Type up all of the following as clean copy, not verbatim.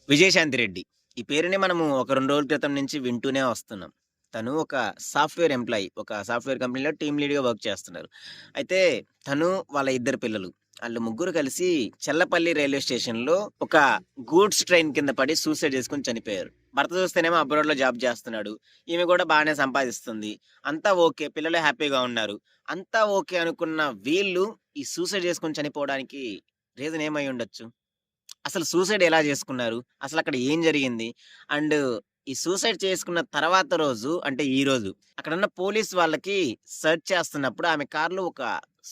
విజయశాంతి రెడ్డి. ఈ పేరుని మనము ఒక 2 రోజుల క్రితం నుంచి వింటూనే వస్తున్నాం. తను ఒక సాఫ్ట్‌వేర్ ఎంప్లాయీ. ఒక సాఫ్ట్‌వేర్ కంపెనీలో టీమ్ లీడ్‌గా వర్క్ చేస్తున్నారు. అయితే తను, వాళ్ళ ఇద్దరు పిల్లలు. ఆళ్ళు ముగ్గురు కలిసి చెల్లపల్లి రైల్వే స్టేషన్‌లో ఒక గూడ్స్ ట్రైన్ కింద పడి సూసైడ్ చేసుకొని చనిపోయారు. భర్త చూస్తేనేమో అబ్రాడ్‌లో జాబ్ చేస్తున్నాడు. ఈమె కూడా బానే సంపాదిస్తుంది. అంతా ఓకే. పిల్లలు హ్యాపీగా ఉన్నారు. అంతా ఓకే అనుకున్న వీళ్ళు ఈ సూసైడ్ చేసుకొని చనిపోవడానికి రీజన్ ఏమై ఉండొచ్చు? అసలు సూసైడ్ ఎలా జేసుకున్నారు? అసలక్కడ ఏం జరిగింది? అండ్ ఈ సూసైడ్ చేసుకున్న తర్వాత రోజు అంటే ఈరోజు అక్కడున్న పోలీస్ వాళ్ళకి సెర్చ్ చేస్తున్నప్పుడు ఆమె కార్‌లో ఒక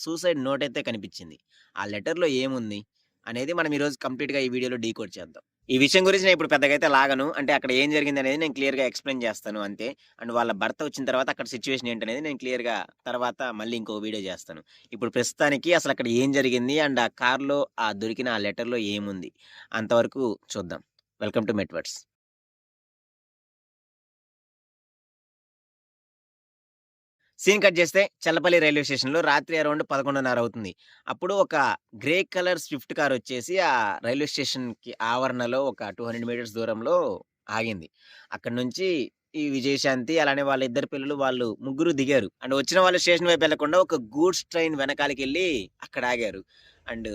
సూసైడ్ నోటయితే కనిపిచ్చింది. ఆ లెటర్‌లో ఏముంది? అనేది మనం ఈరోజు కంప్లీట్‌గా ఈ వీడియోలో డీకోడ్ చేద్దాం. ఈ విషయం గురించి నేనిప్పుడు పెద్దగా అయితే లాగను. అంటే అక్కడ ఏం జరిగిందనేది నేను క్లియర్‌గా ఎక్స్‌ప్లెయిన్ జేస్తాను అంతే. అండ్ వాళ్ళ భర్త వచ్చిన తర్వాత అక్కడ సిట్యుయేషన్ ఏంటనేది నేను క్లియర్‌గా తర్వాత మళ్ళీ ఇంకో వీడియో జేస్తాను. ఇప్పుడు ప్రస్తుతానికి అసలక్కడ ఏం జరిగింది? అండ్ ఆ కార్‌లో దొరికిన ఆ లెటర్‌లో ఏముంది? అంతవరకు చూద్దాం. వెల్కమ్ టు మెట్వర్డ్స్. సీన్ కట్ చేస్తే చల్లపల్లి రైల్వే స్టేషన్‌లో రాత్రి అరౌండ్ 11:30 అవుతుంది. అప్పుడు ఒక గ్రే కలర్ స్విఫ్ట్ కార్ వచ్చేసి ఆ రైల్వే స్టేషన్‌కి ఆవరణలో ఒక 200 మీటర్స్ దూరంలో ఆగింది. అక్కడి నుంచి ఈ విజయశాంతి అలానే వాళ్ళ ఇద్దరు పిల్లలు వాళ్ళు ముగ్గురు దిగారు. అండ్ వచ్చిన వాళ్ళు స్టేషన్ వైపు వెళ్ళకుండా ఒక గూడ్స్ ట్రైన్ వెనకాలకెళ్ళి అక్కడ ఆగారు. అండ్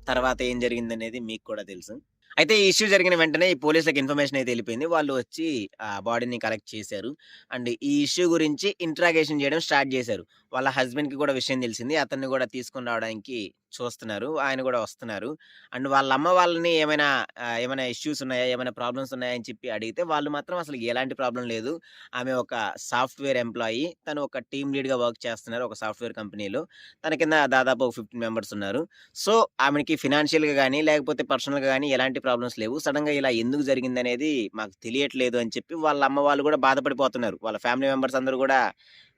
తర్వాత ఏం జరిగిందనేది మీకు కూడా తెలుసు. అయితే ఈ ఇష్యూ జరిగిన వెంటనే ఈ పోలీసులకి ఇన్ఫర్మేషన్ అయితే ఎళ్ళిపోయింది. వాళ్ళు వచ్చి బాడీని కలెక్ట్ చేశారు. అండ్ ఈ ఇష్యూ గురించి ఇంట్రాగేషన్ చేయడం స్టార్ట్ చేశారు. వాళ్ళ హస్బెండ్‌కి కూడా విషయం తెలిసింది. అతన్ని కూడా తీసుకొని రావడానికి చూస్తున్నారు. ఆయన కూడా వస్తున్నారు. అండ్ వాళ్ళ అమ్మ వాళ్ళని ఏమైనా ఇష్యూస్ ఉన్నాయా? ఏమైనా ప్రాబ్లమ్స్ ఉన్నాయా? అని చెప్పి అడిగితే వాళ్ళు మాత్రం అసలు ఎలాంటి ప్రాబ్లమ్ లేదు. ఆమె ఒక సాఫ్ట్‌వేర్ ఎంప్లాయీ. తను ఒక టీమ్ లీడ్‌గా వర్క్ చేస్తున్నారు ఒక సాఫ్ట్‌వేర్ కంపెనీలో. తన కింద దాదాపు ఒక 15 మెంబర్స్ ఉన్నారు. సో, ఆమెకి ఫినాన్షియల్‌గా గాని, లేకపోతే పర్సనల్‌గా గాని ఎలాంటి ప్రాబ్లమ్స్ లేవు. సడెన్‌గా ఇలా ఎందుకు జరిగిందనేది మాకు తెలియట్లేదు అని చెప్పి వాళ్ళ అమ్మ వాళ్ళు గూడా బాధపడిపోతున్నారు. వాళ్ళ ఫ్యామిలీ మెంబర్స్ అందరూ గూడా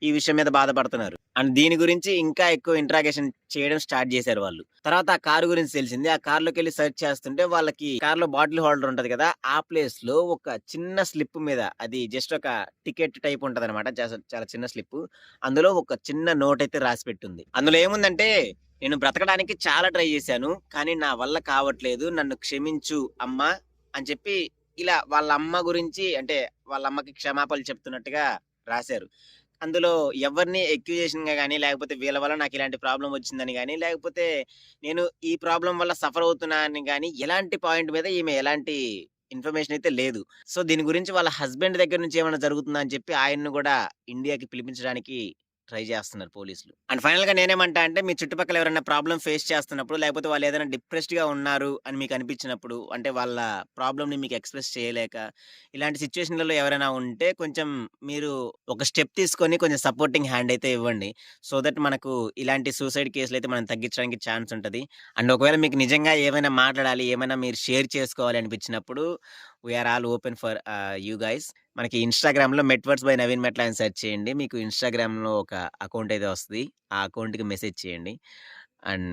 ఈ విషయం మీద బాధపడుతున్నారు. అండ్ దీని గురించి ఇంకా ఎక్కువ ఇంట్రాగేషన్ చేయడం స్టార్ట్ జేశారు వాళ్ళు. తర్వాత ఆ కారు గురించి తెలిసింది. ఆ కార్‌లోకెళ్ళి సెర్చ్ చేస్తుంటే వాళ్ళకి కార్‌లో బాటిల్ హోల్డర్ ఉంటది గదా! ఆ ప్లేస్‌లో ఒక చిన్న స్లిప్ మీద అది జస్ట్ ఒక టికెట్ టైప్ ఉంటదనమాట. చాలా చిన్న స్లిప్పు. అందులో ఒక చిన్న నోటయితే రాసిపెట్టుంది. అందులో ఏముందంటే నేను బ్రతకడానికి చాలా ట్రై చేశాను. కానీ నా వల్ల కావట్లేదు. నన్ను క్షమించు అమ్మా! అని చెప్పి ఇలా వాళ్ళ అమ్మ గురించి అంటే వాళ్ళ అమ్మకి క్షమాపణలు చెప్తున్నట్టుగా రాసారు. అందులో ఎవరిని అక్యూజేషన్‌గా గాని, లేకపోతే వీళ్ళ వల్ల నాకిలాంటి ప్రాబ్లమ్ వచ్చిందని గాని, లేకపోతే నేను ఈ ప్రాబ్లమ్ వల్ల సఫర్ అవుతున్నా అని గాని, ఎలాంటి పాయింట్ మీద ఈమె ఎలాంటి ఇన్ఫర్మేషన్ అయితే లేదు. సో, దీని గురించి వాళ్ళ హస్బెండ్ దగ్గర నుంచి ఏమైనా జరుగుతుందా అని చెప్పి ఆయన్ని గూడా ఇండియాకి పిలిపించడానికి ట్రై జేస్తున్నారు పోలీసులు. అండ్ ఫైనల్‌గా నేనేమంటా అంటే మీ చుట్టుపక్కల ఎవరైనా ప్రాబ్లమ్ ఫేస్ చేస్తున్నప్పుడు, లేకపోతే వాళ్ళేదైనా డిప్రెస్డ్‌గా ఉన్నారు అని మీకనిపించినప్పుడు, అంటే వాళ్ళ ప్రాబ్లమ్‌ని మీకు ఎక్స్‌ప్రెస్ చేయలేక, ఇలాంటి సిట్యుయేషన్‌లలో ఎవరైనా ఉంటే కొంచెం మీరు ఒక స్టెప్ తీసుకొని కొంచెం సపోర్టింగ్ హ్యాండ్ అయితే ఇవ్వండి. సో దట్ మనకు ఇలాంటి సూసైడ్ కేసులైతే మనం తగ్గించడానికి ఛాన్స్ ఉంటది. అండ్ ఒకవేళ మీకు నిజంగా ఏమైనా మాట్లాడాలి, ఏమైనా మీరు షేర్ చేసుకోవాలి అనిపించినప్పుడు we are all open for you guys. మనకి ఇన్‌స్టాగ్రామ్‌లో 'మెట్‌వర్డ్స్ బై నవీన్ మెట్ల' అని సెర్చ్ చేయండి. మీకు ఇన్‌స్టాగ్రామ్‌లో ఒక అకౌంట్ అయితే వస్తది. ఆ అకౌంట్‌కి మెసేజ్ చేయండి. And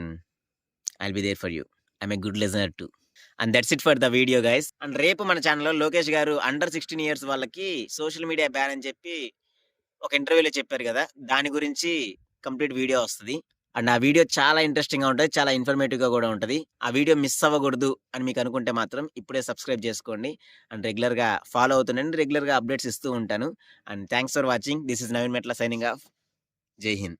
I'll be there for you. I'm a good listener too. And that's it for the video guys. And రేపు మన ఛానెల్‌లో లోకేష్ గారు అండర్ 16 ఇయర్స్ వాళ్ళకి సోషల్ మీడియా బ్యాన్ అని చెప్పి ఒక ఇంటర్వ్యూలో చెప్పారు గదా! దాని గురించి కంప్లీట్ వీడియో వస్తది. అండ్ ఆ వీడియో చాలా ఇంట్రెస్టింగ్‌గా ఉంటది. చాలా ఇన్ఫర్మేటివ్‌గా గూడా ఉంటది. ఆ వీడియో మిస్ అవ్వగూడదు అని మీకనుకుంటే మాత్రం ఇప్పుడే సబ్స్క్రైబ్ జేసుకోండి. అండ్ రెగ్యులర్‌గా ఫాలో అవుతుండండి. రెగ్యులర్‌గా అప్డేట్స్ ఇస్తూ ఉంటాను. And thanks for watching. This is Naveen మెట్ల సైనింగ్ ఆఫ్. జై హింద్.